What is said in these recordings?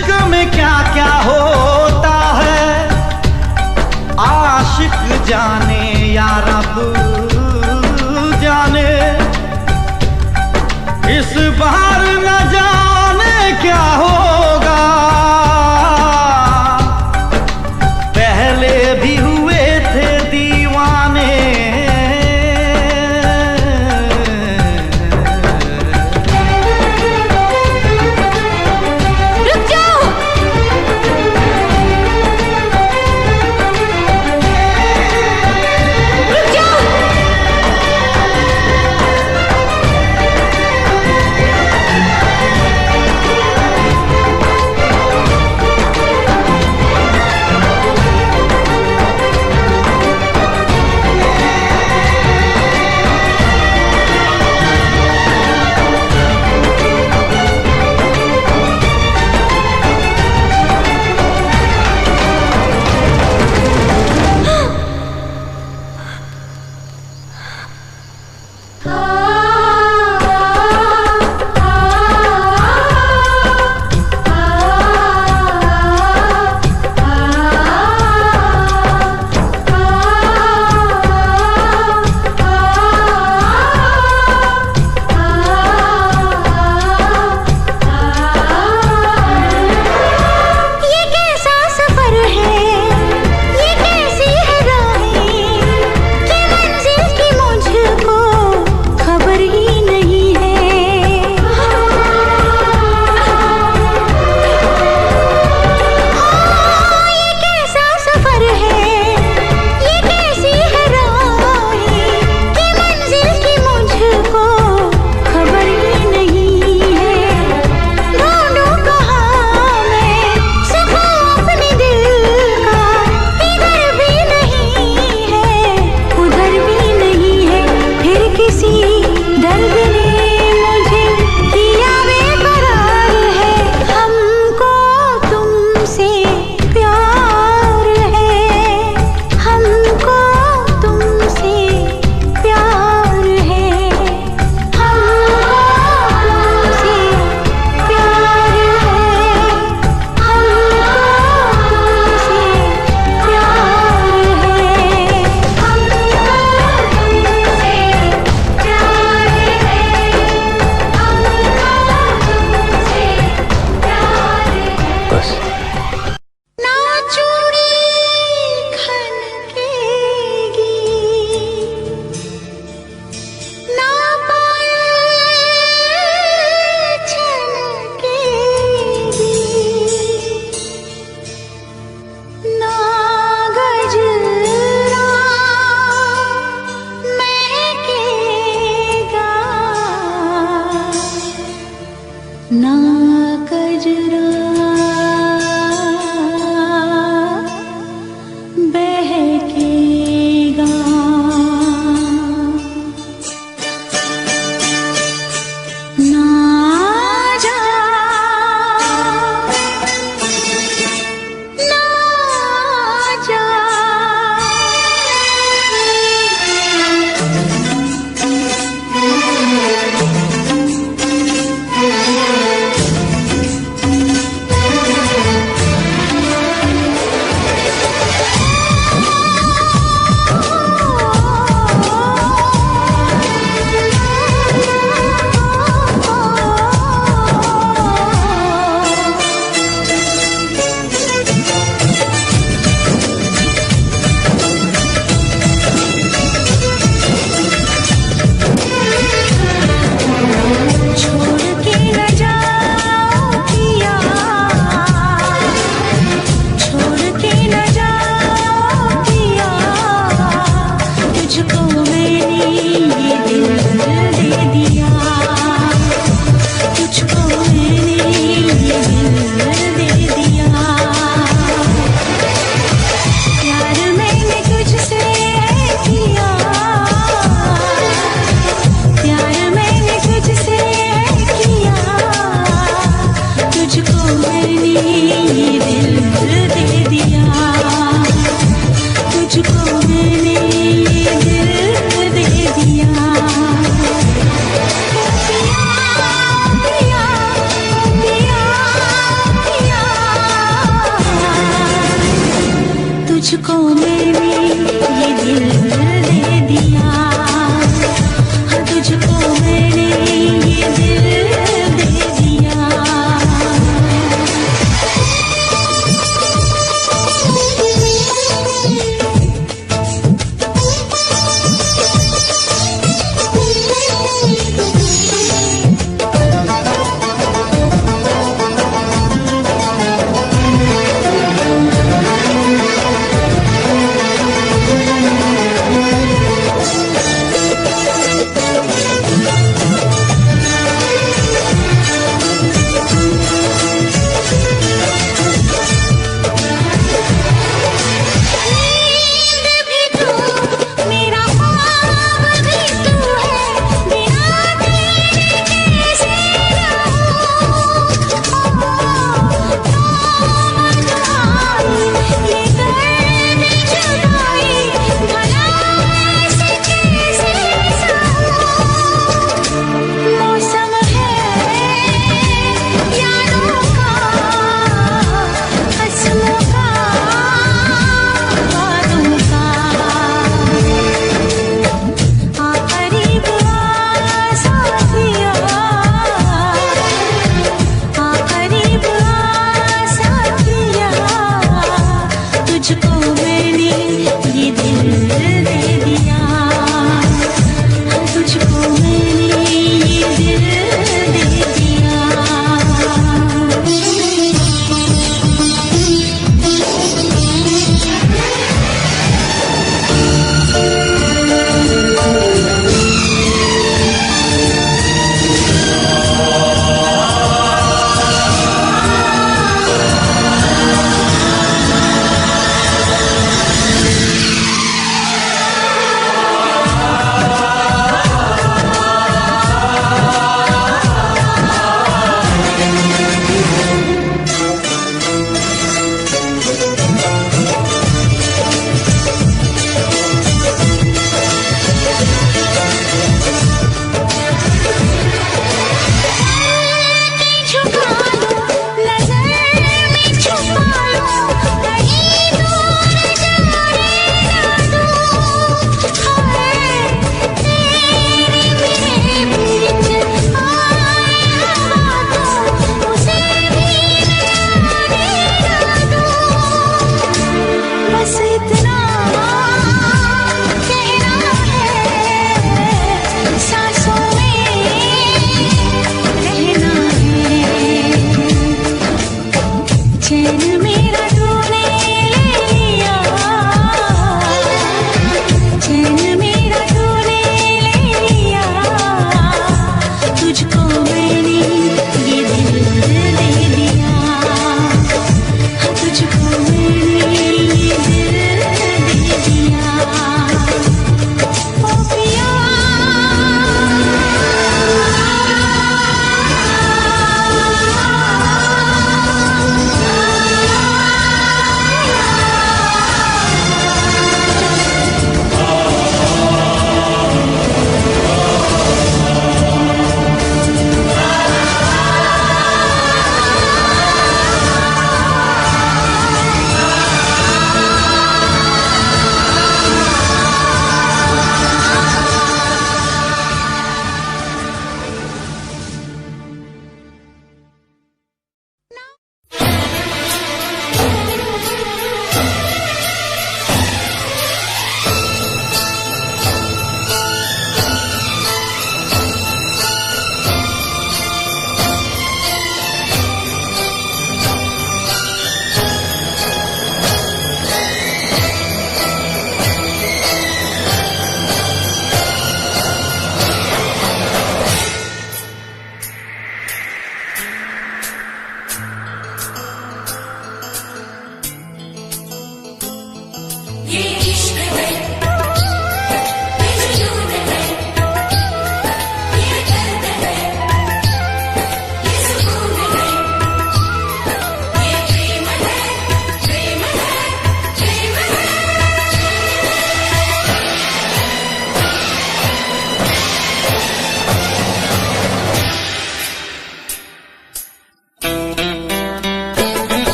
इश्क में क्या क्या होता है आशिक जाने या रब जाने। इस बार न जाने क्या होगा, पहले भी हुए थे दीवाने। रुक जाओ। रुक जाओ।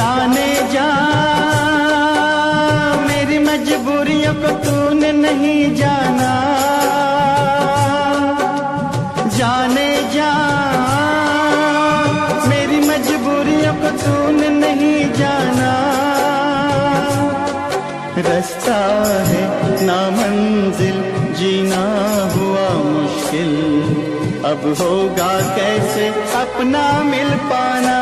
जाने जा मेरी मजबूरियों को तूने नहीं जाना, जाने जा मेरी मजबूरियों को तूने नहीं जाना। रास्ता है नामंजिल जीना हुआ मुश्किल, अब होगा कैसे अपना मिल पाना।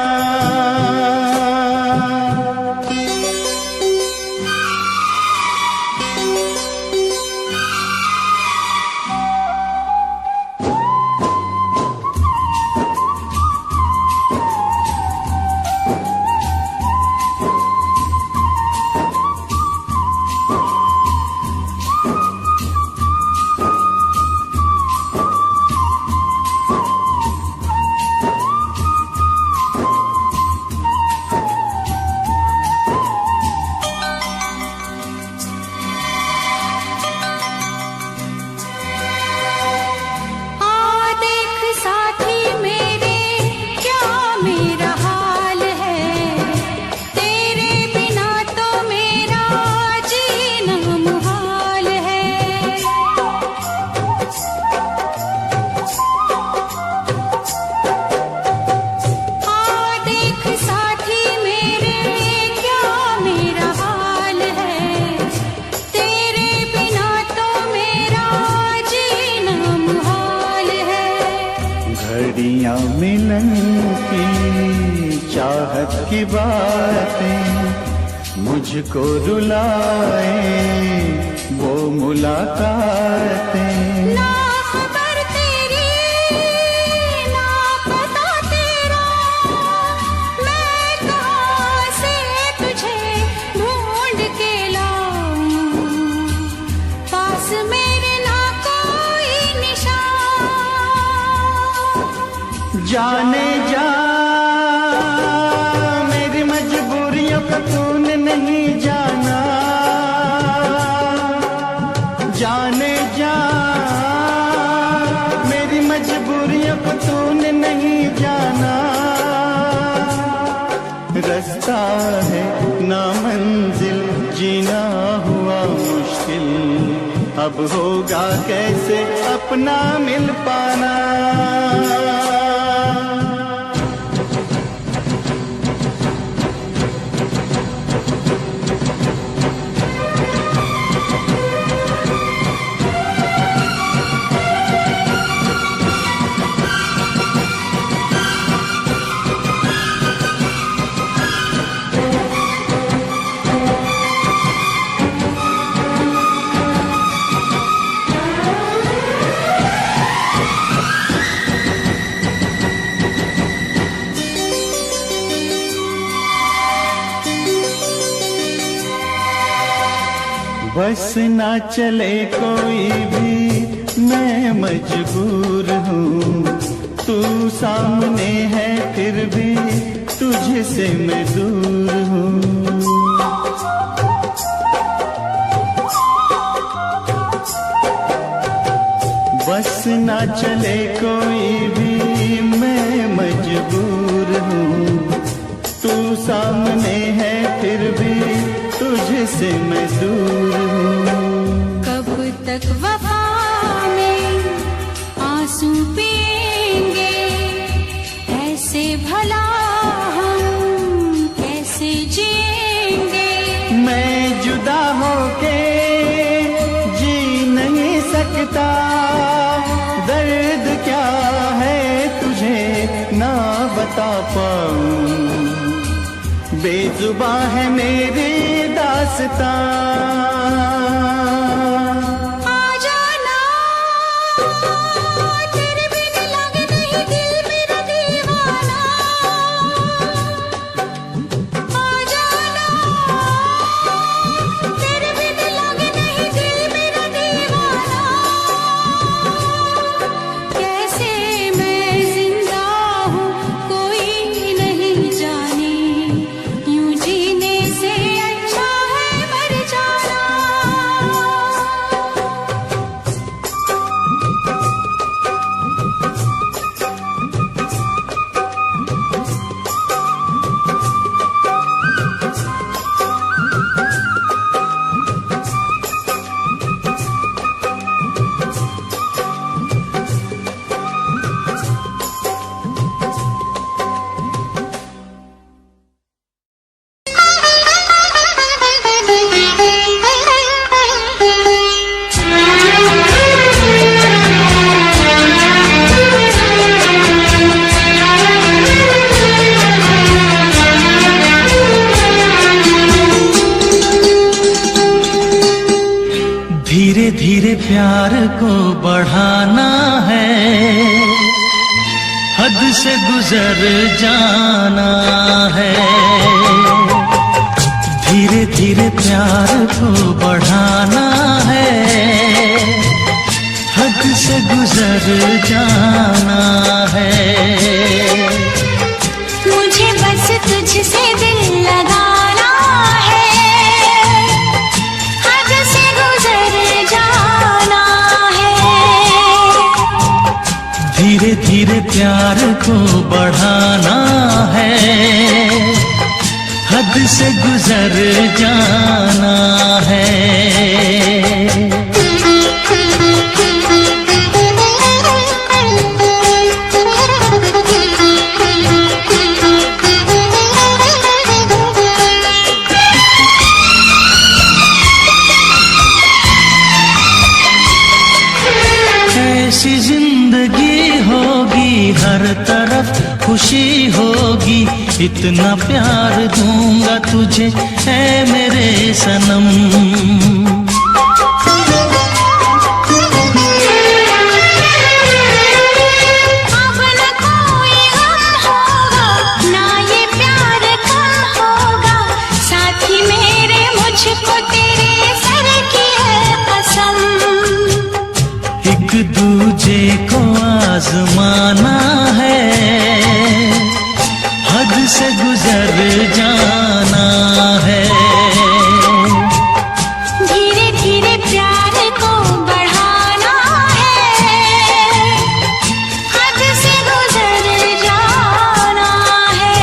घड़ियां मिलन की चाहत की बातें मुझको रुलाए, वो मुलाकातें। ना खबर तेरी ना पता तेरा, मैं कहाँ से तुझे ढूंढ के लाऊं, पास मेरे ना कोई निशान। जाने जा मेरी मजबूरियों को तूने नहीं जाना, जाने जा मेरी मजबूरियों को तूने नहीं जाना। रास्ता है नामंजिल जीना हुआ मुश्किल, अब होगा कैसे अपना मिल पाना। बस ना चले कोई भी मैं मजबूर हूँ, तू सामने है फिर भी तुझसे मैं दूर हूँ। बस ना चले कोई भी मैं मजबूर हूँ, तू सामने है फिर भी तुझसे मैं दूर हूँ। कब तक वफा में आंसू पिएंगे, ऐसे भला हम कैसे जिएंगे। मैं जुदा होके जी नहीं सकता, दर्द क्या है तुझे ना बता पाऊं, बेजुबां है मेरी दास्तां। यूं जीने से अच्छा है मर जाना। से गुजर जाना है। धीरे धीरे प्यार को बढ़ाना है, हद से गुजर जाना है। मुझे बस तुझसे दिल लगाना है, हद से गुजर जाना है। धीरे धीरे प्यार को बढ़ाना है, हद से गुजर जाना है। ऐसी जिंदगी होगी, हर तरफ खुशी होगी, इतना प्यार दूंगा तुझे ऐ मेरे सनम। अब न कोई गम होगा, ना ये प्यार कम होगा, साथी मेरे मुझको तेरे सर की है कसम। एक दूजे को आजमाना है, हद से गुजर जाना है। धीरे धीरे प्यार को बढ़ाना है, हद से गुजर जाना है।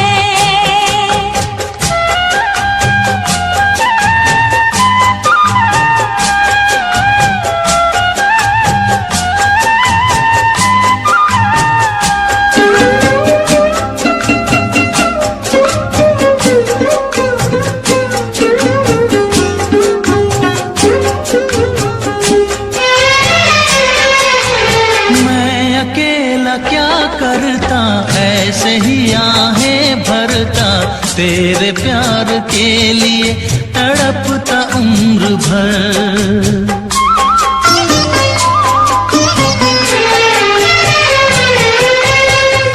क्या करता ऐसे ही आहें भरता, तेरे प्यार के लिए तड़पता उम्र भर।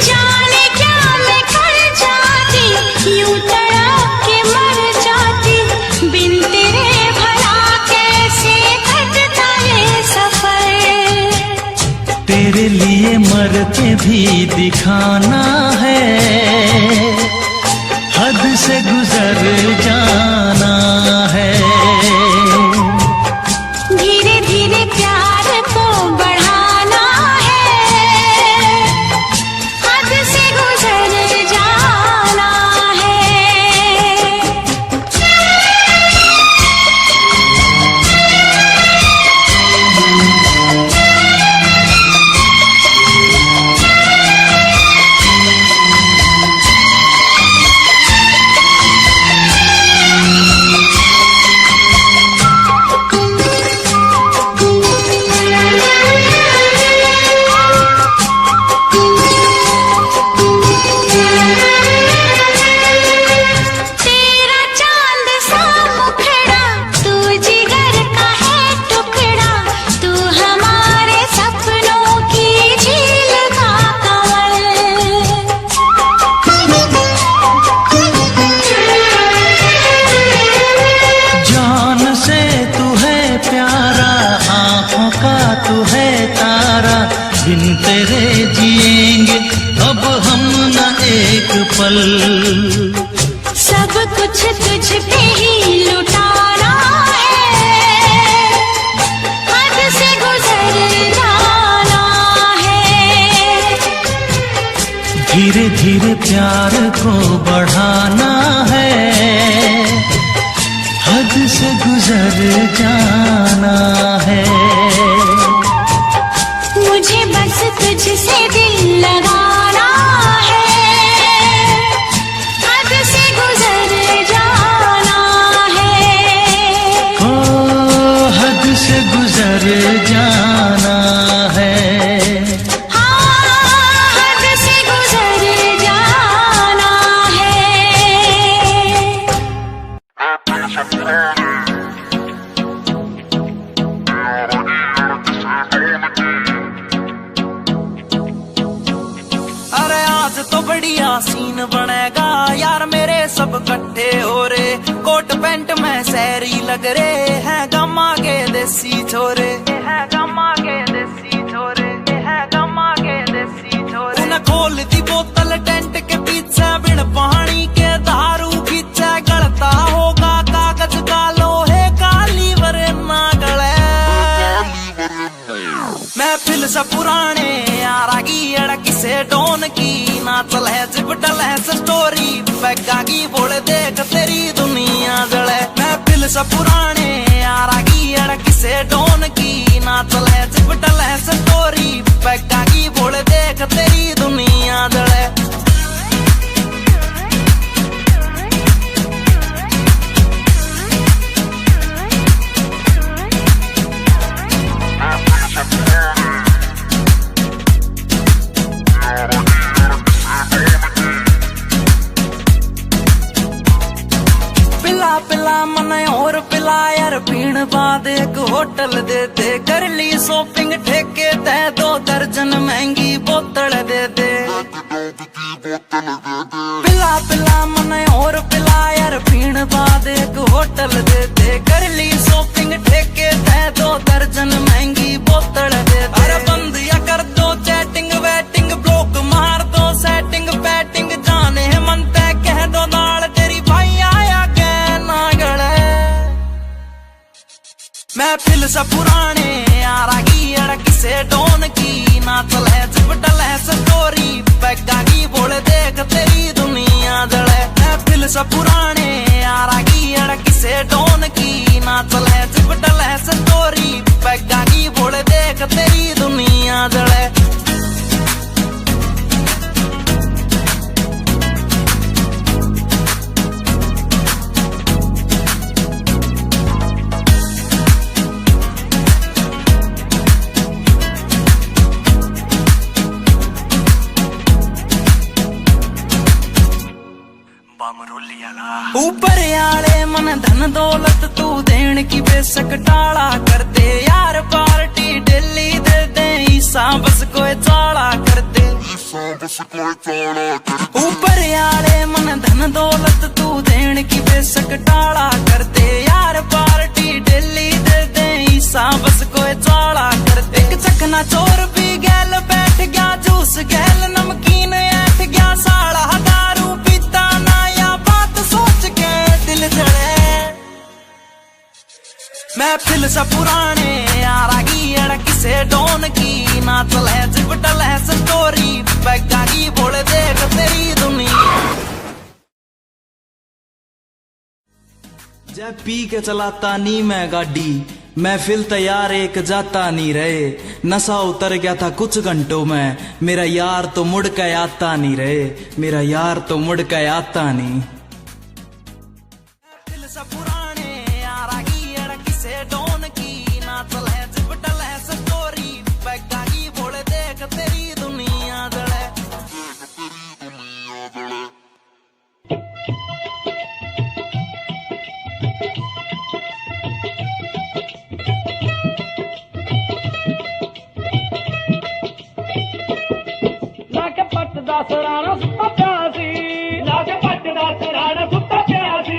जाने क्या मैं कर जाती, यूं तड़प के मर जाती, बिन तेरे भला कैसे कटता ये सफर। तेरे लिए मर के भी दिखाना है, हद से गुजर जाना है। धीरे धीरे प्यार को बढ़ाना है, हद से गुजर जाना है। तेरा चांद सा मुखड़ा, तू जिगर का है टुकड़ा, तू हमारे सपनों की झील का कमल। जान से तू है प्यारा, आँखों का तू है तारा, बिन तेरे जिएंगे अब हम न एक पल। सब कुछ तुझ पे ही लुटाना है, हद से गुजर जाना है। धीरे धीरे प्यार को बढ़ाना है, हद से गुजर जाना है। मुझे बस तुझसे दिल लगाना है, हद से गुजर जाना है। ओ हद से गुजर जाना है। हाँ, हद से गुजर जाना है। इकट्ठे हो रे, कोट पैंट में शहरी लग रहे हैं गम्मा के देसी छोरे, है गम्मा के देसी छोरे, है गम्मा के देसी छोरे। उन्हें खोल दी बोतल टेंट के पीछे, बिन पानी के दारू खींचे, गलता होगा कागज का लोहे का लीवर ना गले। महफिल से पुराने यारा की अड़क से डोन की, नाचल है जिपटल है स्टोरी, पैगा की बोल देख तेरी दुनिया जले। महफिल से पुराने यारा की अड़क से डोन की, नाचल है जिपटल है स्टोरी, पैगा की बोल देख तेरी दुनिया जले। पिला मन और पिला यार, पीण बाद एक होटल दे दे, कर ली शॉपिंग ठेके ते 2 दर्जन महंगी बोतल दे दे। पिला पिला मन और पिला यार, पीण बाद एक होटल दे दे, कर ली शॉपिंग ठेके ते 2 दर्जन महंगी बोतल दे दे। अरे बंद या कर दो चैटिंग वेटिंग, ब्लॉक मार दो सेटिंग पैटिंग, जाने मन तय कह दो नाल तेरी भाई आया महफिल से पुराने यारा की अड़क से डोन की, नाचल है जिपटल है स्टोरी, पैगा की बोल देख तेरी दुनिया जले। महफिल से पुराने यारा की अड़क से डोन की, नाचल है जिपटल है स्टोरी, पैगा की बोल देख तेरी दुनिया जले। ऊपर आले मन धन दौलत तू देन की बेशक टाला कर दे, यार पार्टी डेली दे दे, ईसा बस कोई चाला कर दे। ऊपर आले मन धन दौलत तू देन की बेशक टाला कर दे, यार पार्टी डेली दे दे, ईसा बस कोई चाला कर दे। एक चखना चोर भी गैल बैठ गया, जूस गैल नमकीन ऐठ गया, साड़ा दारू पीता ना या बात सोच के दिल जले। महफिल से पुराने यारा की अड़क से डोन की, नाचल है जिपटल है स्टोरी, पैगा की बोल देख तेरी दुनिया। जय पी के चलाता नी मैं गाड़ी, महफिल तैयार एक जाता नहीं रहे, नशा उतर गया था कुछ घंटों में, मेरा यार तो मुड़ के आता नहीं रहे, मेरा यार तो मुड़ के आता नहीं। महफिल से पुराने यारा की अड़क से डोन की, नाचल है जिपटल है स्टोरी, पैगा की बोल देख तेरी दुनिया जले। सराना सुता प्यासी, लाके पट दा सराना सुता प्यासी,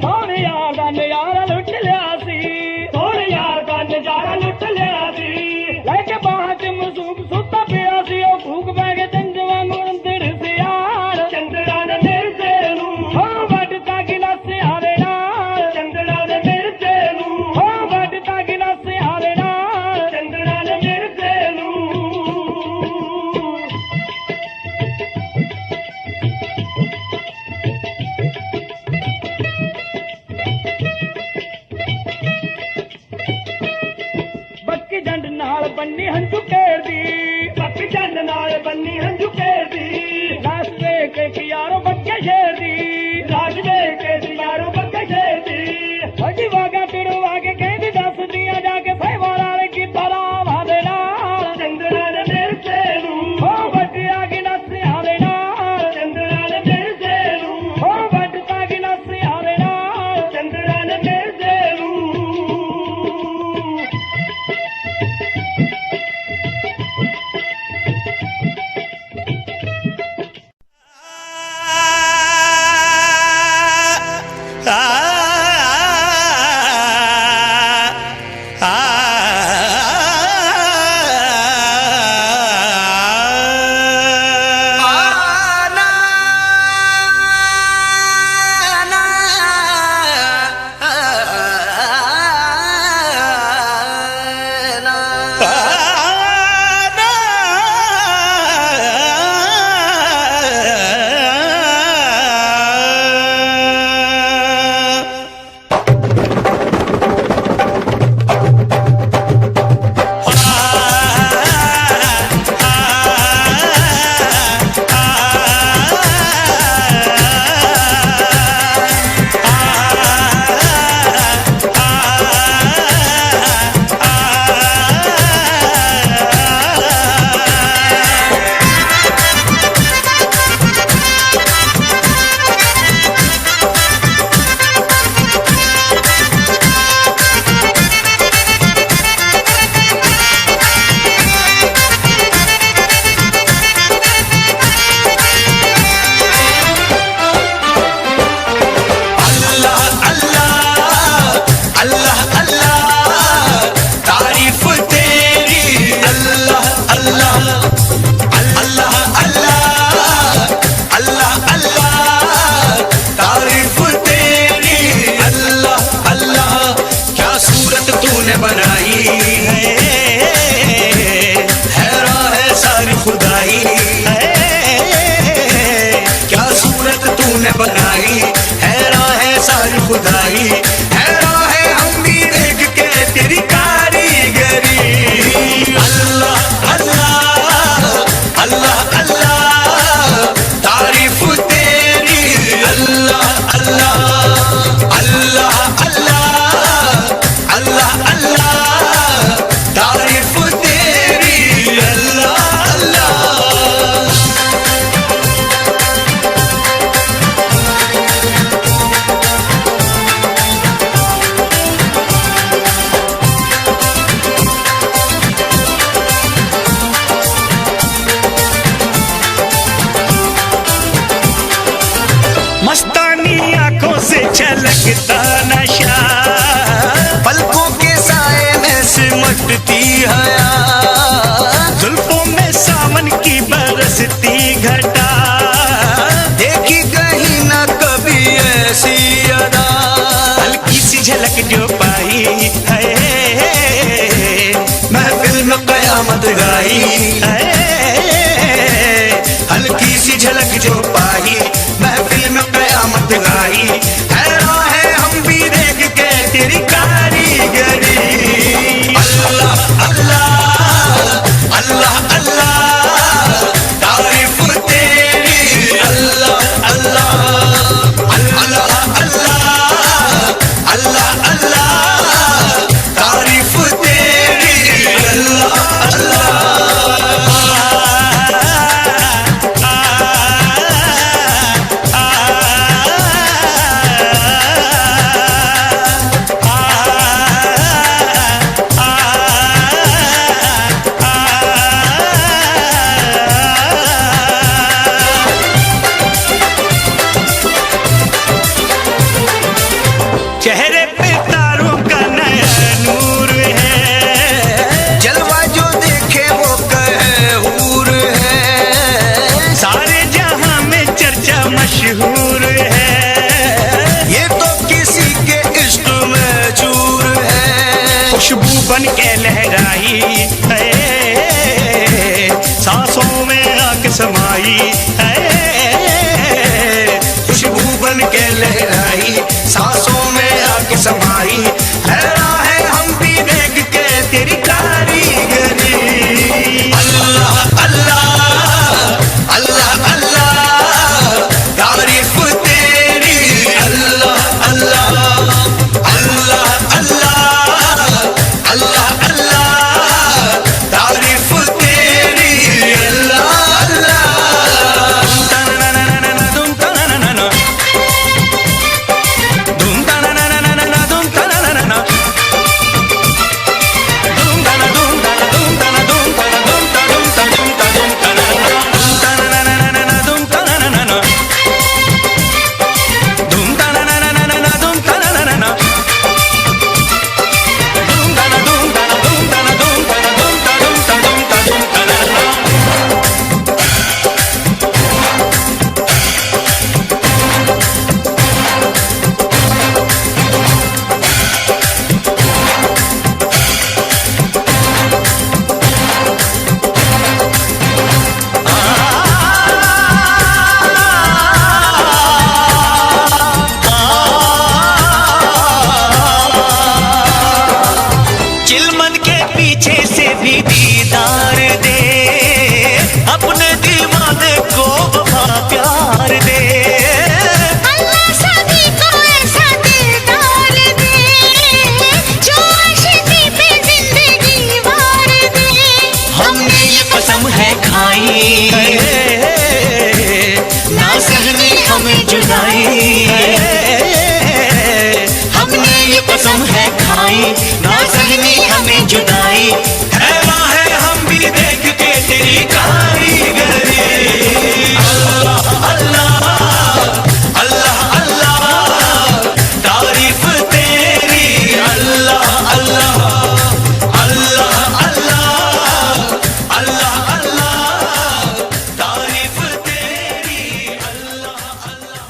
सोने यार दा नजारा लुट लिया सी, सोने यार दा नजारा लुट लिया सी, लेके बाहर च मसूब सुता प्यासी, ओ भूख बैगे चंद वांगू अंदर से यार, चंद्रा ने मिर्चे नू हो वटता गिलास आवे नाल, चंद्रा ने मिर्चे नू हो वटता गिलास आवे नाल, चंद्रा ने मिर्चे नू। बन्नी हंजू केर दी, पक्की चंद नाल बन्नी हंजू केर दी, रास दे के यारो बक्के शेर दी, राज दे के यारो बक्के शेर दी, हजी वागा तेरू वागे कहदी दस दिया जाके सैवाला रे की तरह वादे नाल, चंद्रा ने मेरे से नू हो बटिया गिलास आवे नाल, चंद्रा ने मेरे से नू हो बटता गिलास आवे नाल, चंद्रा ने मेरे से नू। हल्की सी झलक जो पाई महफिल में कयामत गाई, हैरान है हम भी देख के तेरी कारीगरी। अल्लाह अल्लाह अल्लाह अल्लाह तारीफ तेरी, अल्लाह अल्लाह अल्लाह अल्लाह अल्लाह अल्लाह तारीफ तेरी, अल्लाह अल्लाह। चेहरे पे तारों का नया नूर है, जलवा जो देखे वो कहे हूर है, सारे जहां में चर्चा मशहूर है, ये तो किसी के इश्क में चूर है। खुशबू बन के लहराई है, सांसों में आके समाई है, खुशबू बन के लहराई सांसों में आके समाई, हैरान है हम भी देख के तेरी कारीगरी। अल्लाह अल्लाह अल्लाह अल्लाह तारीफ तेरी, अल्लाह अल्लाह अल्लाह अल्लाह अल्लाह अल्लाह तारीफ तेरी, अल्लाह अल्लाह। चिलमन के पीछे से भी दीदार दे, अपने दीवाने को वफा प्यार दे, अल्लाह सभी को ऐसा दिलदार दे, जो आशिकी पे जिंदगी वार दे। हमने ये कसम है खाई ना सहनी हमें जुदाई, हमने ये कसम है खाई ना सहनी हमें जुदाई, हैरान है हम भी देख के तेरी कारीगरी। अल्लाह अल्लाह अल्लाह अल्लाह तारीफ तेरी, अल्लाह अल्लाह अल्लाह अल्लाह अल्लाह अल्लाह तारीफ तेरी, अल्लाह अल्लाह।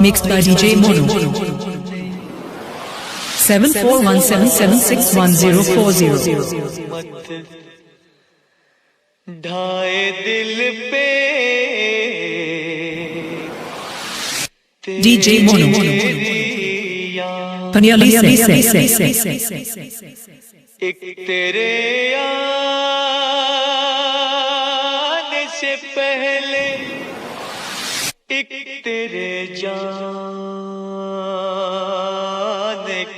Mixed by DJ Mono. 7417761040. ढाए दिल पे DJ Mono. Panyali say. एक तेरे आने से पहले एक तेरे जाने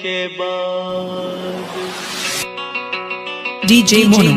के बाद DJ Mono.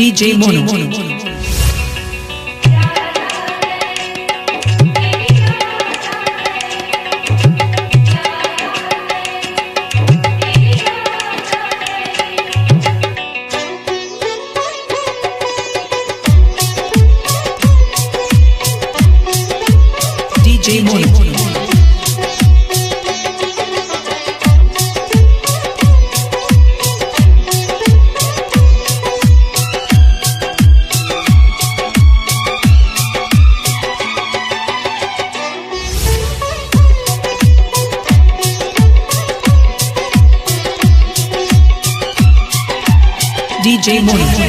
DJ Mono. DJ Mono. DJ Mono.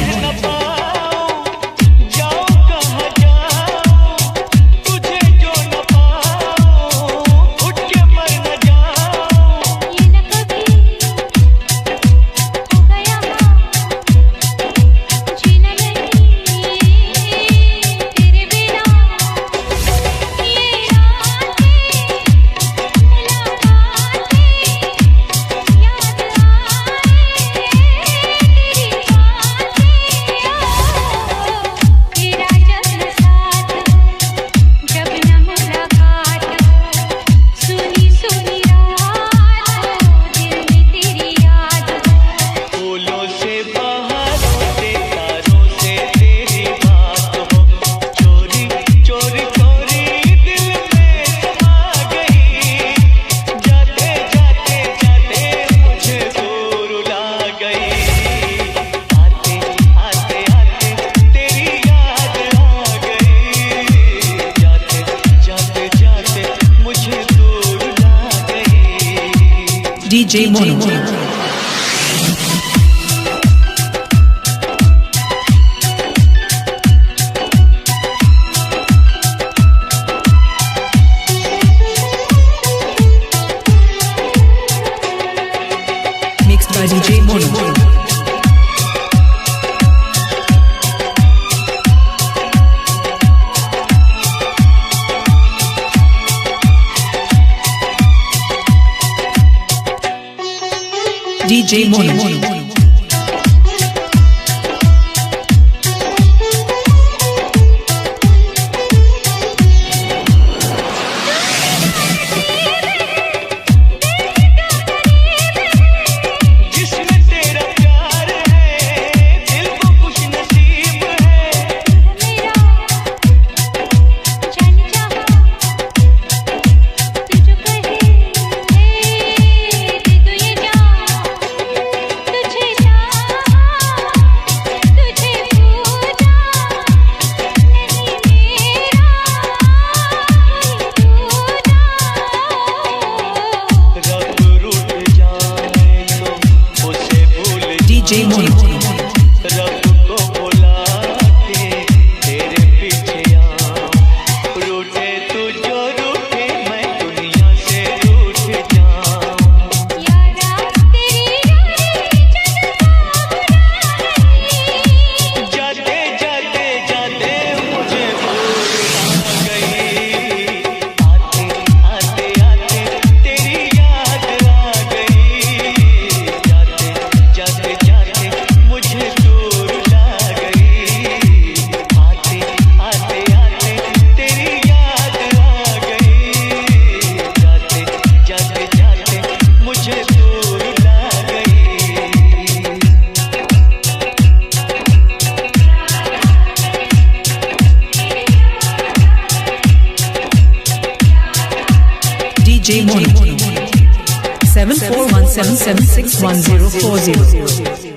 DJ Mono. Mixed by DJ Mono. DJ Mono. तुझे DJ Mono 7417761040.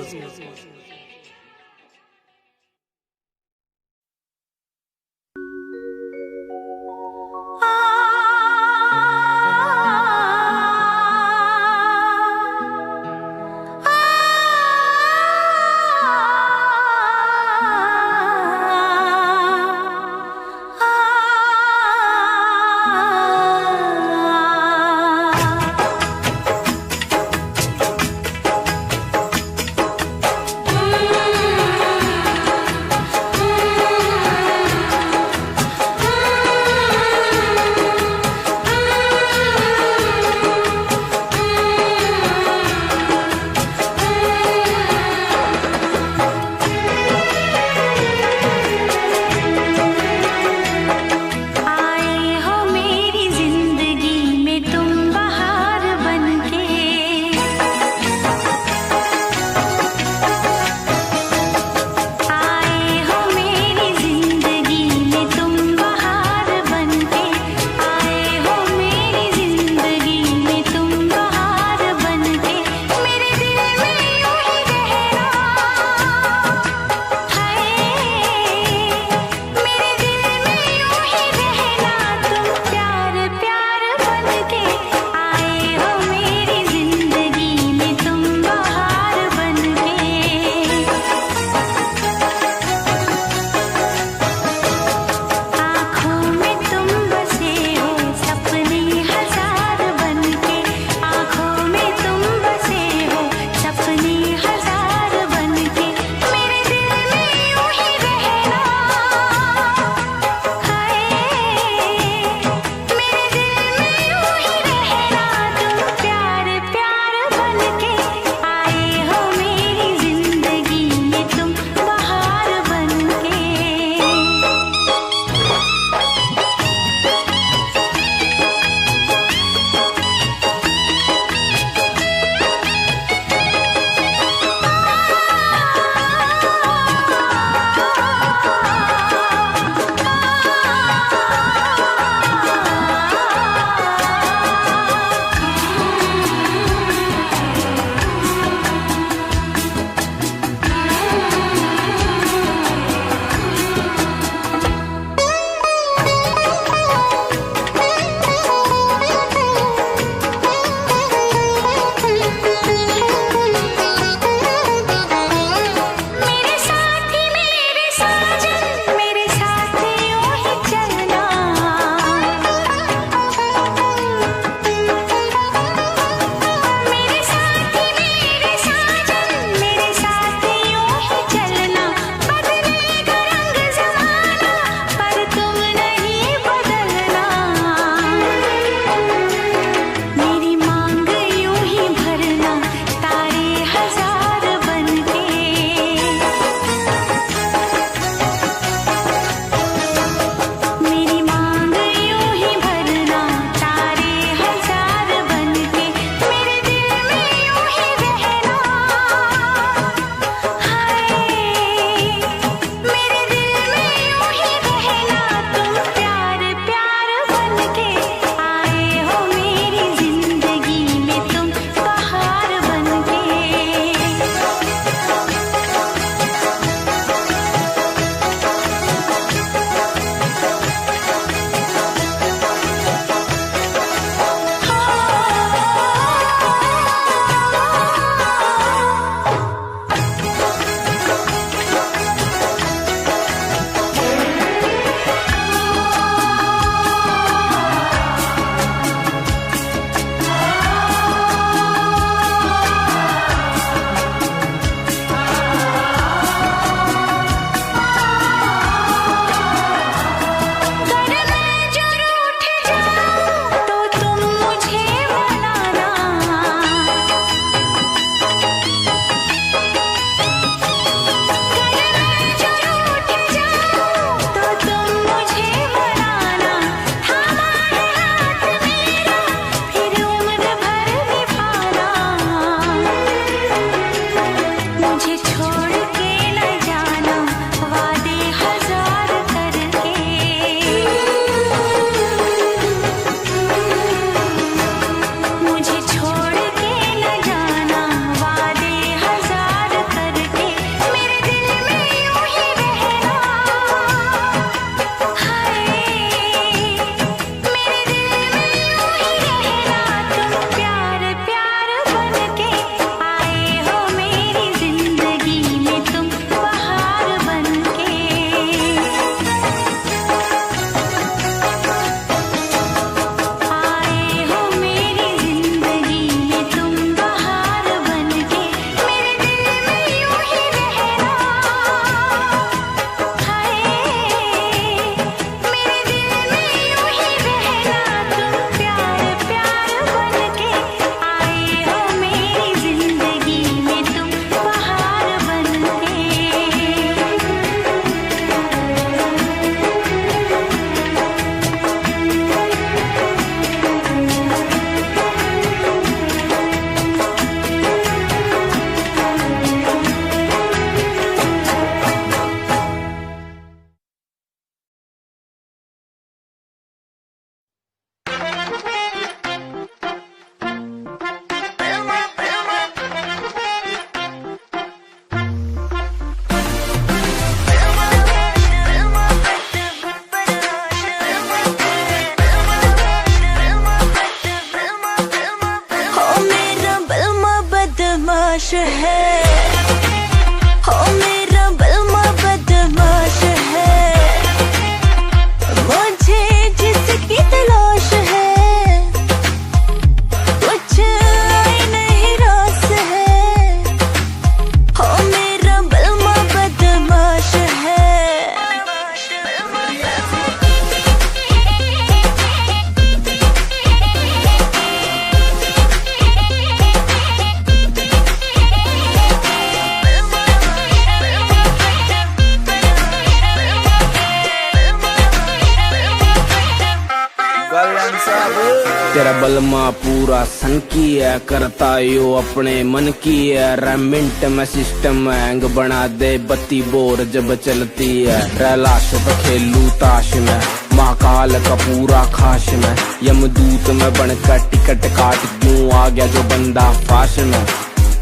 तेरा बलमा पूरा सन की है, करता यो अपने मन की है। रेमिंट में सिस्टम हैंग बना दे, बत्ती बोर जब चलती है। रैलाश पे खेलू ताश में, महाकाल का पूरा खाश में। यमदूत में बनकर टिकट काट क्यों आ गया जो बंदा फाश में।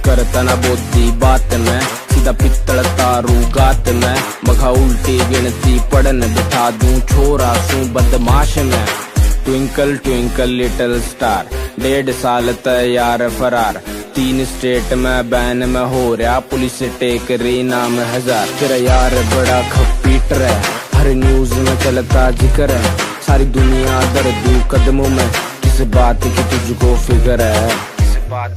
करता ना बोती बात में, सीधा पित्तल तारू गात में। मखा उल्टी गिनती पढ़न बिठा दूं, छोरा सू बदमाश में। ट्विंकल ट्विंकल लिटिल स्टार, 1.5 साल तैयार फरार। 3 स्टेट में बैन में हो रहा, पुलिस टेक रही नाम 1000। तेरा यार बड़ा खपीटर है, हर न्यूज में चलता जिक्र है। सारी दुनिया दर्दू कदमों में, किस बात की तुझको फिक्र है। किस बात की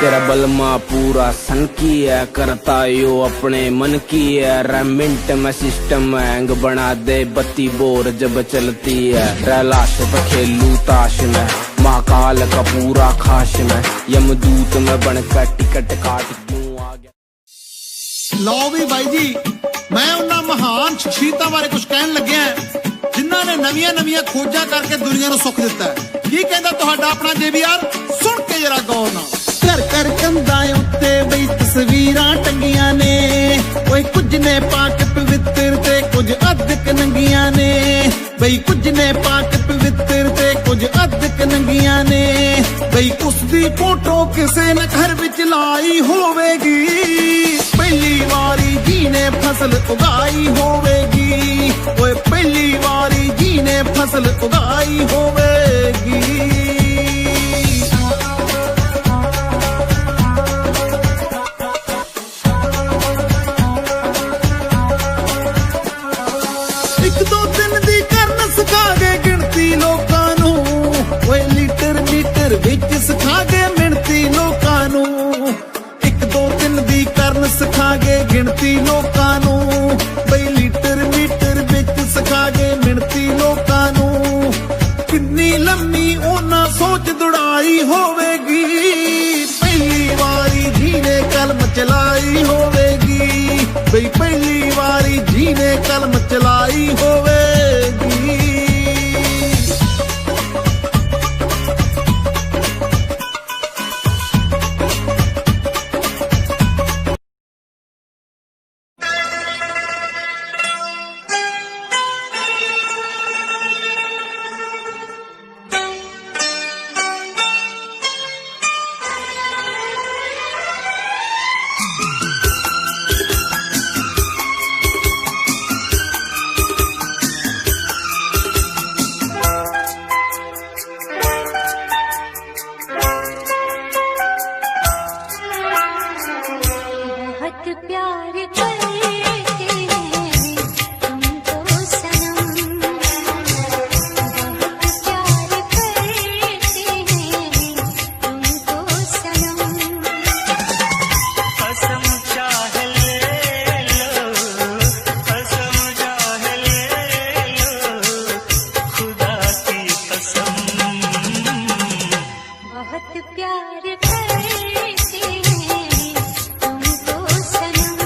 तेरा बलमा पूरा सन की है, करता यो अपने मन की है। रेमिंट में सिस्टम हैंग बना दे, बत्ती बोर जब चलती है। रैलाश पे खेलू ताश में, महाकाल का पूरा खाश में। यमदूत में बनकर टिकट काट क्यों आ गया। लो भी भाई जी, मैं उन्ना महान शख्सियतां बारे कुछ कहन लग्या जिन्हां ने नवीं खोजा करके दुनिया नूं सुख दिता है। की कहंदा तुहाडा अपना JBR, सुन के जरा गौर नाल। घर घर कंधां उत्ते बई तस्वीरां टंगियां ने, ओए कुछ ने पाक पवित्र ते कुछ अधक नंगियां ने। बई कुछ ने पाक पवित्र ते कुछ अधक नंगियां ने। बई उसदी फोटो किसे ने घर विच लाई होवेगी, पहली वारी जी ने फसल उगाई होवेगी। ओए पहली वारी जी ने फसल उगाई होवेगी। एक दो दिन दी करन सिखा गए गिनती लोकां नू, ओए लीटर मीटर विच सिखा गए मिणती लोकां नू। एक दो दिन दी करन सिखा गए गिनती लोकां नू, बई लीटर मीटर विच सिखा गए मिणती लोकां नू। किन्नी लम्मी ओना सोच दुड़ाई होवेगी, पहली वारी जी ने कलम चलाई होवेगी। बई पहली वारी जी ने कलम चलाई होवेगी। प्यार करते हैं तुमको सनम।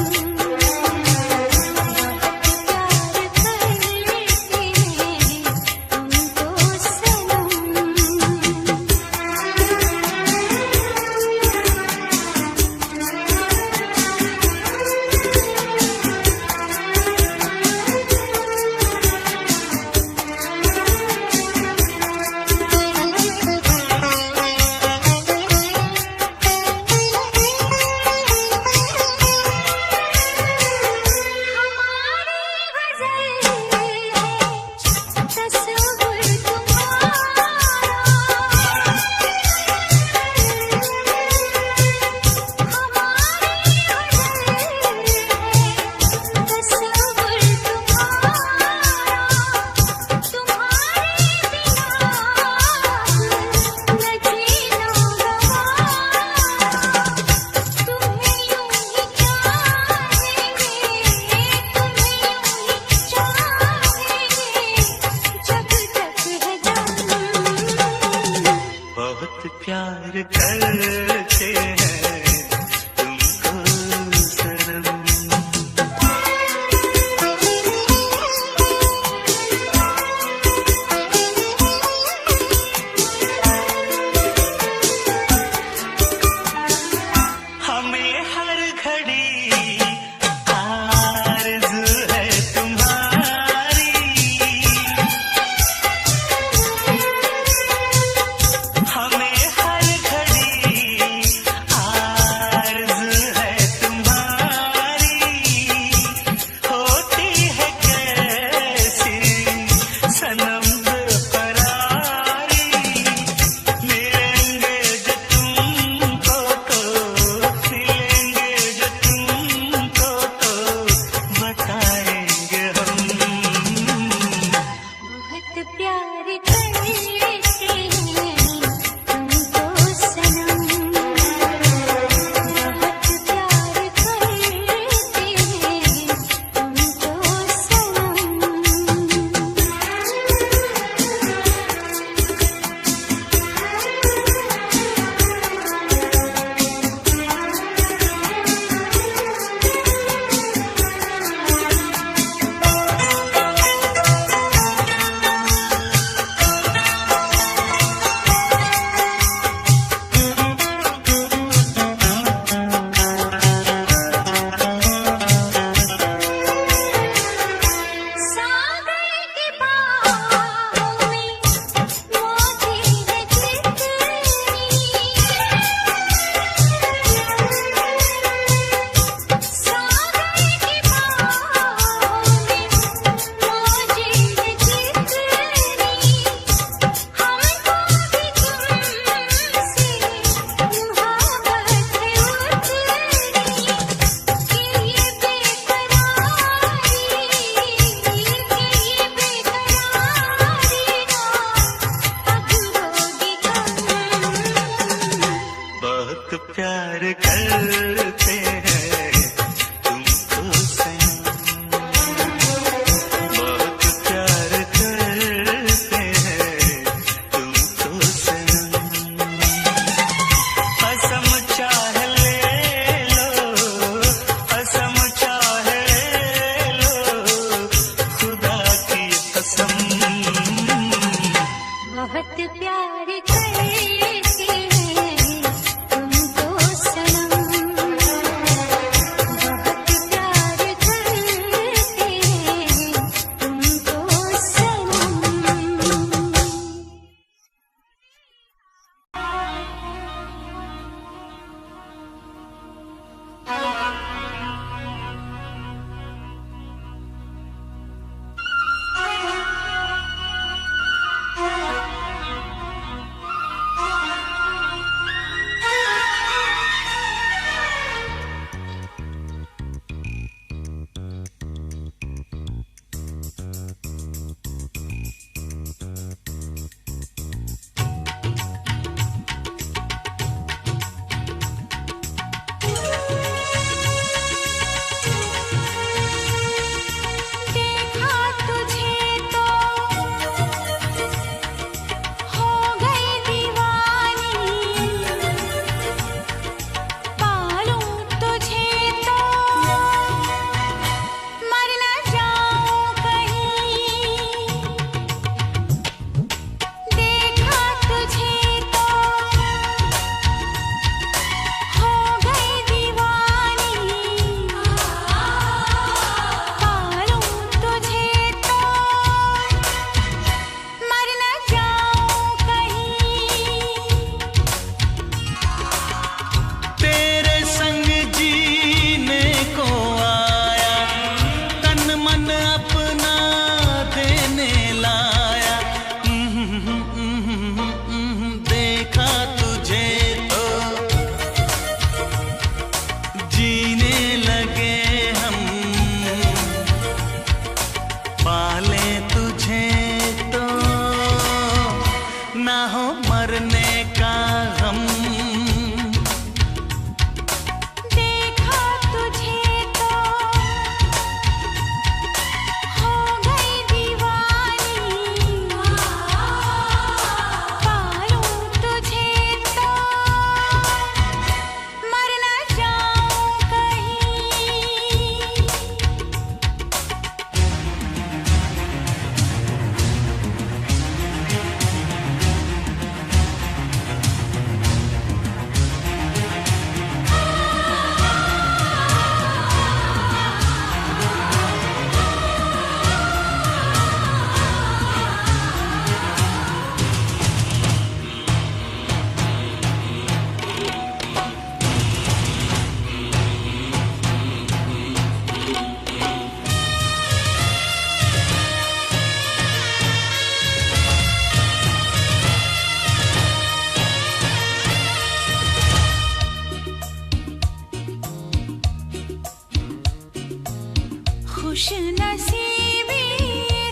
खुश नसीबी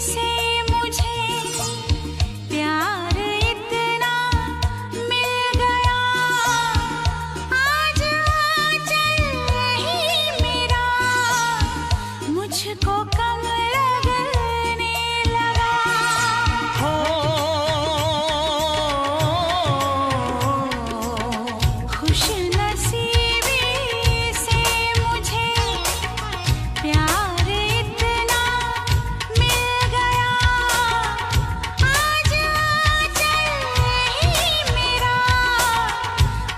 से मुझे प्यार इतना मिल गया, आज आंचल ही मेरा मुझको कम लगने लगा। खुश नसीबी से मुझे प्यार इतना मिल गया, आज आंचल ही मेरा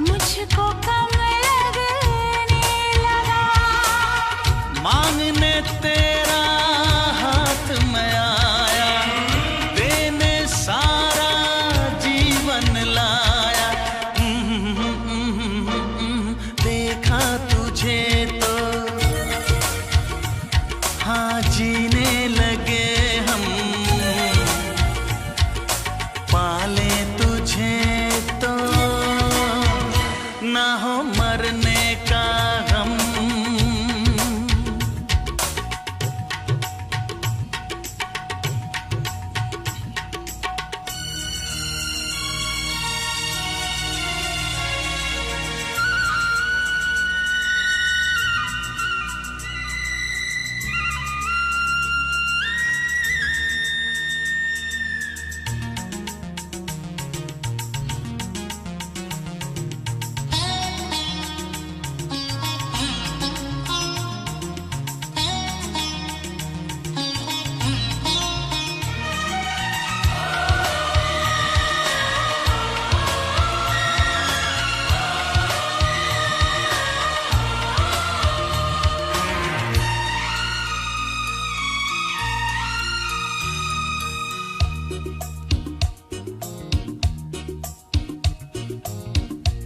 मुझको कम लगने लगा। मांगने तेरा हाथ में आया, देने सारा जीवन लाया। देखा तुझे तो हाँ जीने लगे हम, पाले तुझे तो ना हो मरने का गम।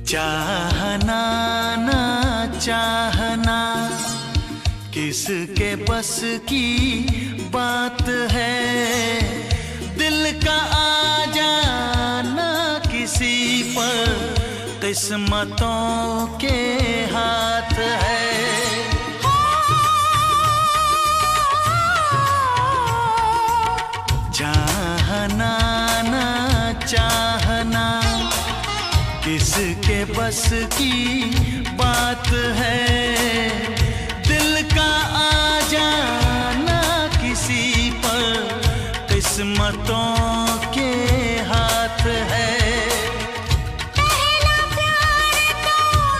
चाहना ना चाहना किसके बस की बात है, दिल का आ जाना किसी पर किस्मतों के हाथ है। चाहना ना चाहना किसके बस की बात है, दिल का आ जाना किसी पर किस्मतों के हाथ है। पहला प्यार तो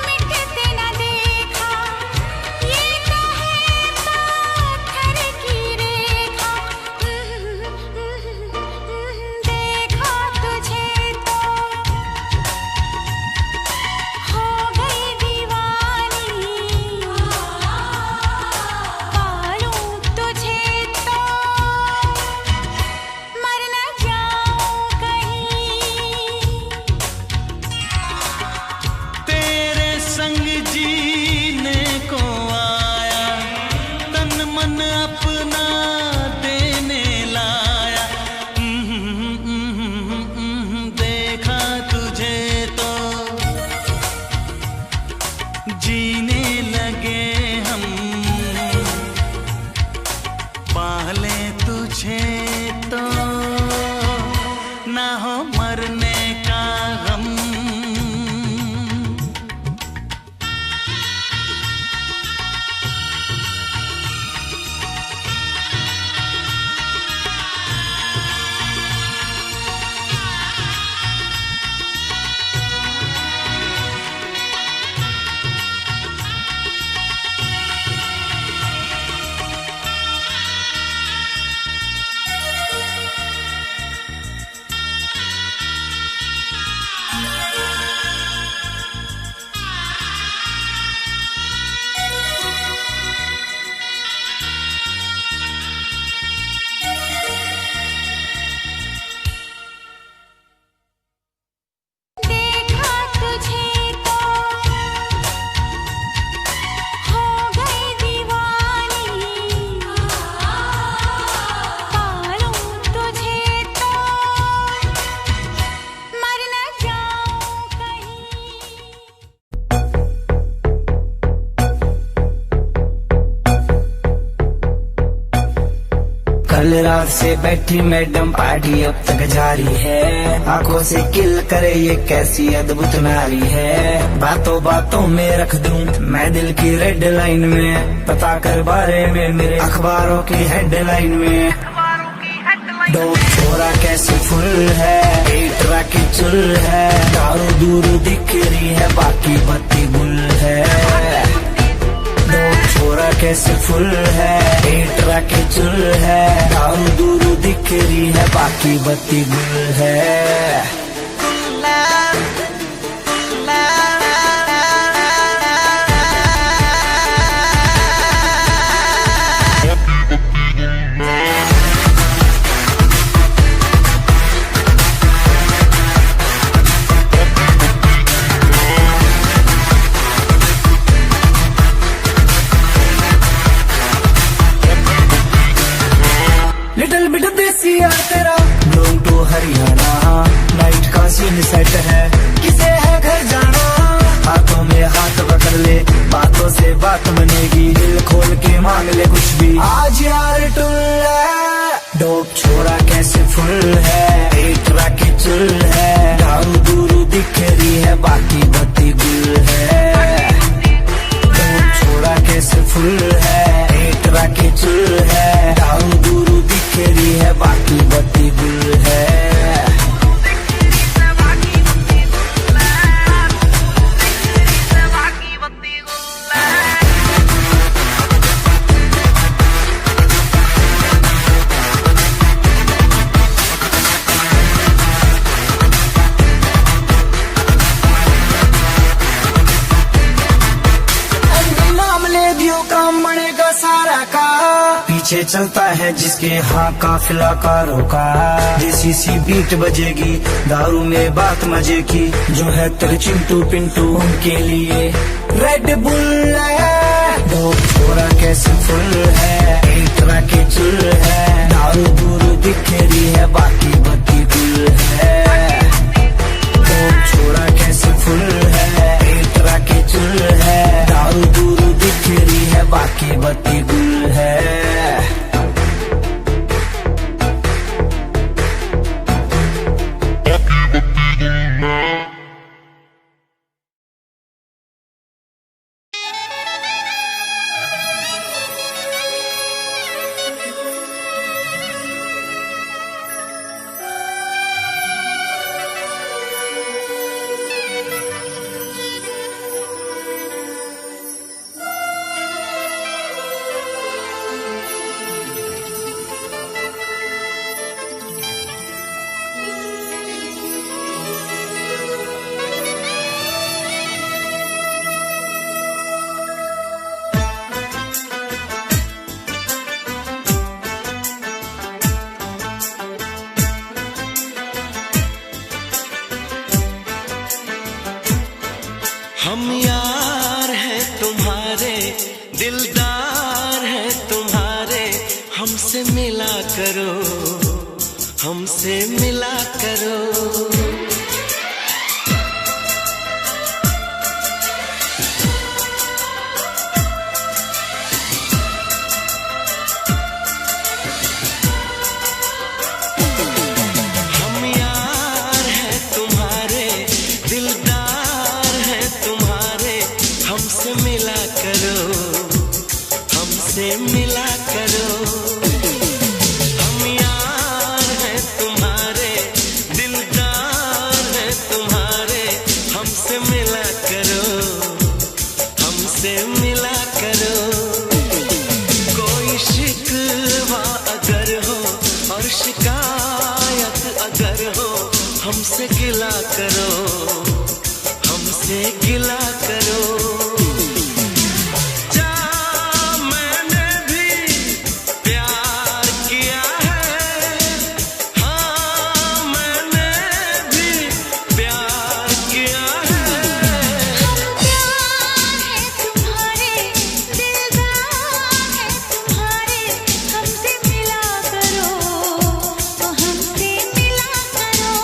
मिटते न देखा, ये तो है पत्थर की रेखा। देखा तुझे तो हो गई कल रात से बैठी मैडम पार्टी अब तक जारी है, आंखों से किल करे ये कैसी अद्भुत नारी है। बातों बातों में रख दूं मैं दिल की रेड लाइन में, पता कर बारे में मेरे अखबारों की हेडलाइन में। दो छोरा कैसे फुल है, एक राकी चुल है, दारू दूर दिख रही है बाकी बत्ती गुल है। दो छोरा कैसे फुल है, एक राकी चुल है, दारू दूर दिख रही है बाकी बत्ती गुल है। लिटिल बिट देसी यार तेरा ब्लूम टू हरियाणा, नाइट का सीन सेट है किसे है घर जाना। हाथों में हाथ पकड़ ले बातों से बात बनेगी, दिल खोल के मांग ले कुछ भी आज यार टुल है। डोप छोरा कैसे फुल है, एक राकी चुल है, दारू दूरू दिख रही है बाकी बत्ती गुल है। डोप छोरा कैसे फुल है, एक राकी चुल है, दारू दूरू दिख रही है बाकी बत्ती गुल है। काम बनेगा सारा का, पीछे चलता है जिसके हाँ काफिला कारों का। देसी सी बीट बजेगी दारू में बात मजे की, जो है तेरे चिंटू पिंटू उनके लिए रेड बुल है। दो छोरा कैसे फुल है, एक राकी चुल है, दारू दूरू दिख रही है बाकी बत्ती गुल है। दो छोरा कैसे फुल है, एक राकी चुल है, दारू दूरू दिख रही है बाकी बत्ती गुल है। हम यार हैं तुम्हारे, दिलदार हैं तुम्हारे, हमसे मिला करो, हमसे मिला करो। हम यार हैं तुम्हारे, दिलदार हैं तुम्हारे, हमसे मिला करो, हमसे मिला करो। हम यार हैं तुम्हारे, दिलदार हैं तुम्हारे, हमसे मिला करो, हमसे मिला करो। कोई शिकवा अगर हो और शिकायत अगर हो, हमसे गिला करो, हमसे गिला करो। जा मैंने भी प्यार किया है, हाँ मैंने भी प्यार किया है। हम प्यार है तुम्हारे, दिलदार है तुम्हारे, हमसे मिला करो, तो हमसे मिला करो।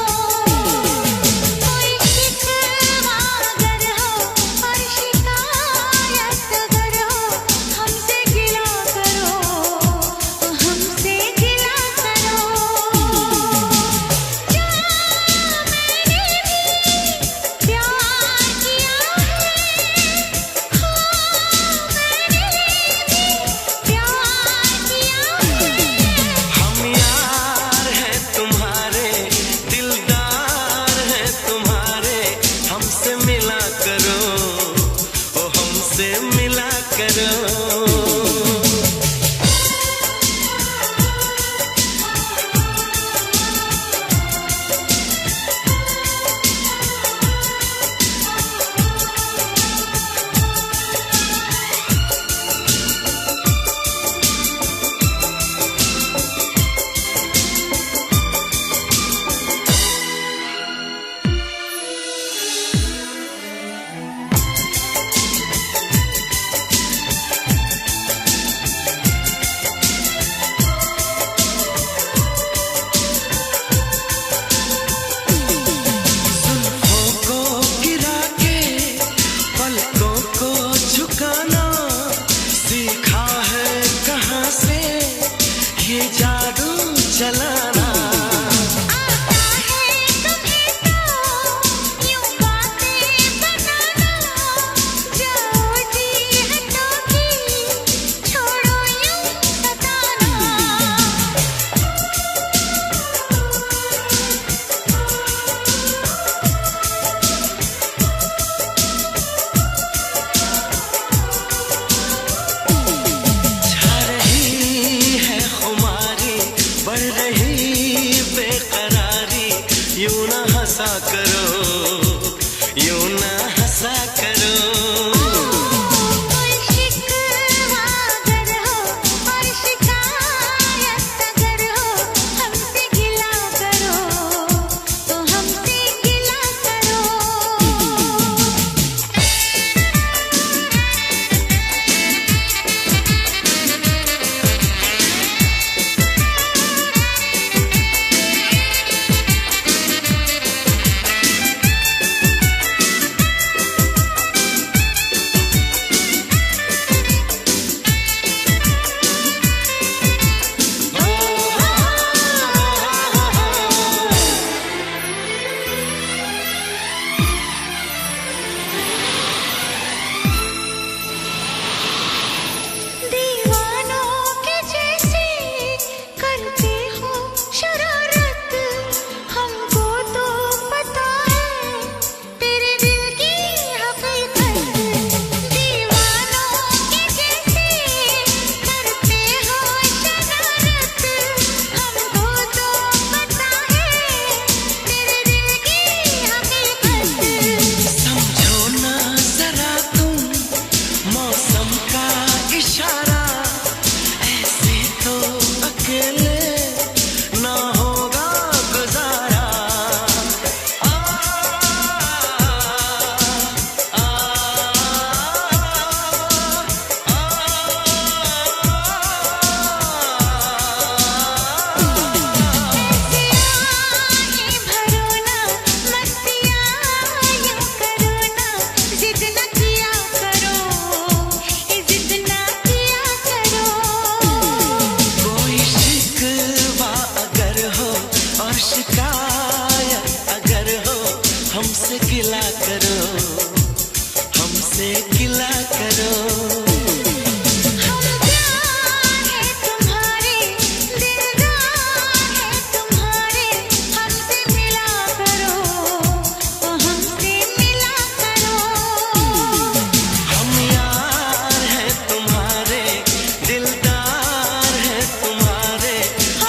हंसा करो, यूं ना हंसा करो। कोई शिकवा अगर हो और शिकायत अगर हो, हमसे गिला करो तो हमसे गिला करो। दीवानों के जैसे करते हो शरारत, हमको तो पता है तेरे दिल की हकीकत। दीवानों के जैसे करते हो शरारत, हमको तो पता है तेरे दिल की हकीकत। समझो ना जरा तुम मौसम का इशारा, ऐसे तो अकेले ना होगा गुजारा। आ, आ, आँखें भरो ना, मस्तियाँ यूं करो ना, जिद न किया करो, जिद न किया करो। कोई शिकवा अगर हो और शिकायत अगर हो, हमसे गिला करो, हमसे गिला करो। हम प्यार है तुम्हारे, दिलदार है तुम्हारे, हमसे मिला करो तो हमसे मिला करो। हम यार हैं तुम्हारे, दिलदार हैं तुम्हारे,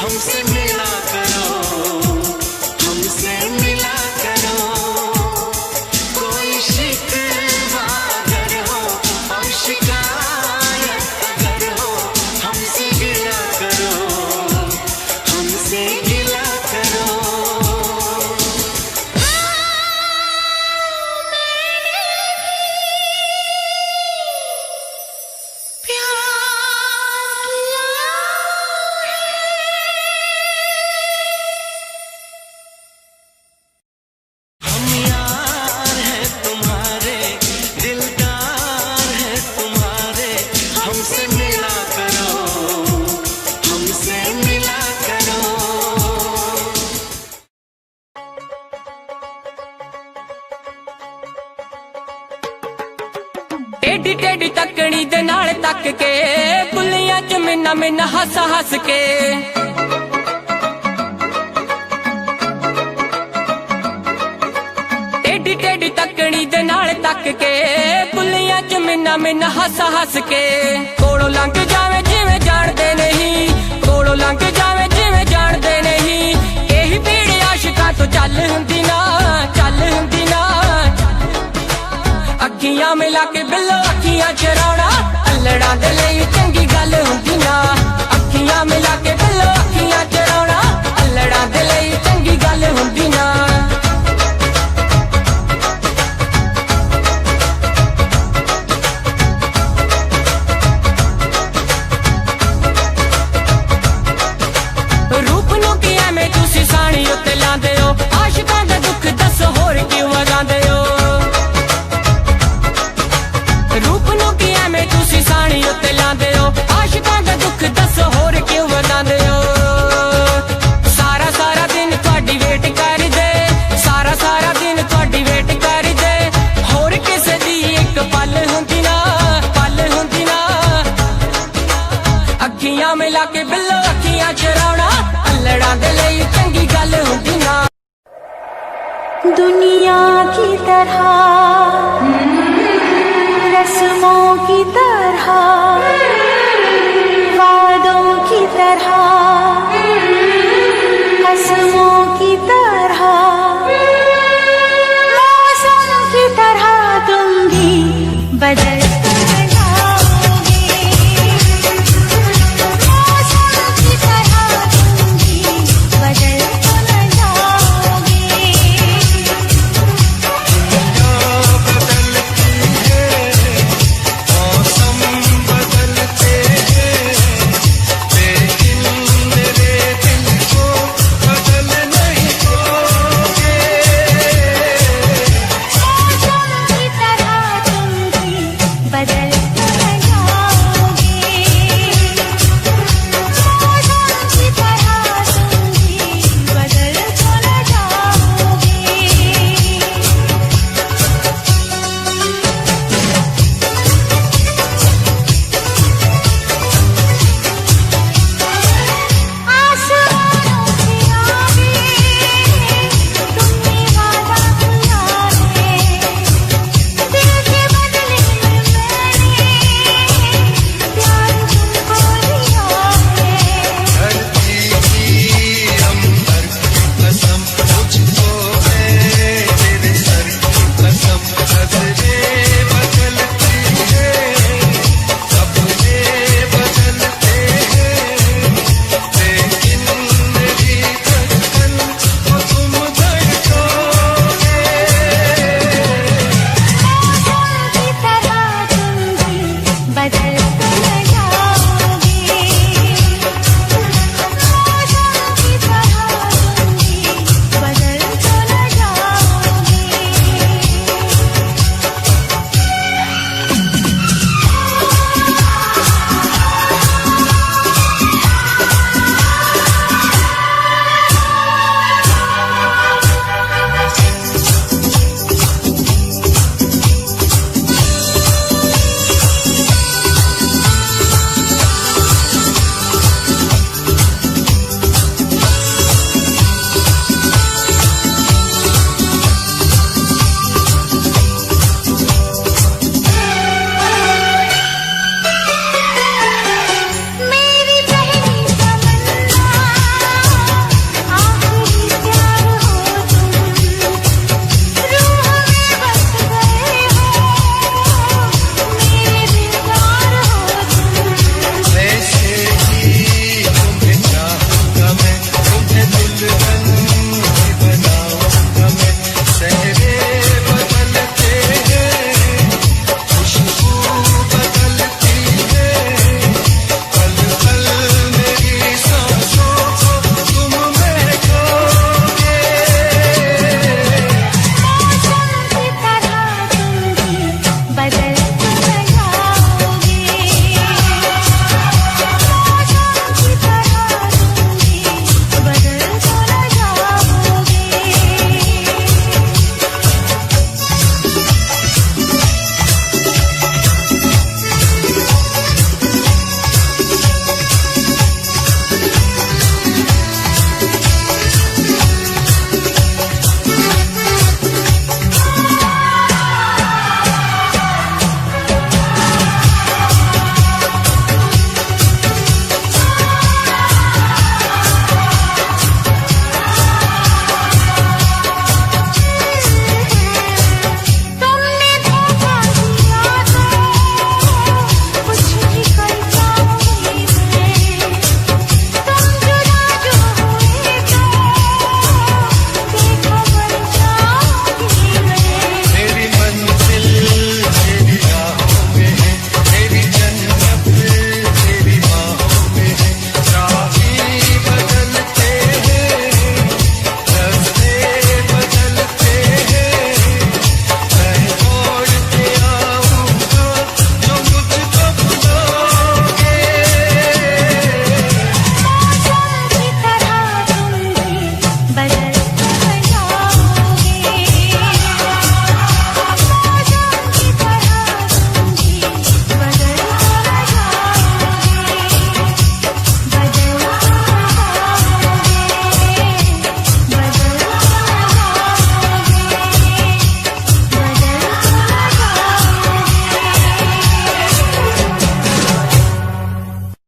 हमसे मिला करो, हमसे मिला करो। कोई शिकवा अगर हो और शिकायत अगर हो, हमसे गिला करो, हमसे गिला करो। हम यार हैं तुम्हारे, दिलदार हैं तुम्हारे, हमसे मिला करो, हमसे मिला करो। टेढ़ी टेढ़ी तकनी दे नाल तक के, बुलियां च मिन्ना मिन्ना हस हस के। टेढ़ी टेढ़ी तकनी दे नाल तक के, बुलियां च मिन्ना मिन्ना हस हस के। कोलों लंघ जावे जिवें जाणदे नहीं, कोलों लंघ जावे जिवें जाणदे नहीं। यही भीड़ आशिकां तो चल हुंदी ना, चल हुंदी ना। अखियां मिला के बिल्लो अखियां चराउणा, अल्लड़ां दे लई चंगी गल हुंदी ना। अखियां मिला के बिल्लो अखियां चराउणा, अल्लड़ां दे लई चंगी गल हुंदी ना। रूप नूं की एवें तुसीं साणी उत्ते लांदे हो, आशिकां दा दुख दसो होर क्यों वगांदे हो। रूप नूं की एवें तुसीं साणी उत्ते लांदे हो, आशिकां दा दुख दसो होर क्यों वगांदे हो। सारा सारा दिन तुहाडी वेट करदे, सारा सारा दिन तुहाडी वेट करदे। होर किसे दी इक पल हुंदी ना, पल हुंदी ना। अखियां मिला के बिल्लो अखियां चराउणा, अल्लड़ां दे लई चंगी गल हुंदी ना। दुनिया की तरह, रस्मों की तरह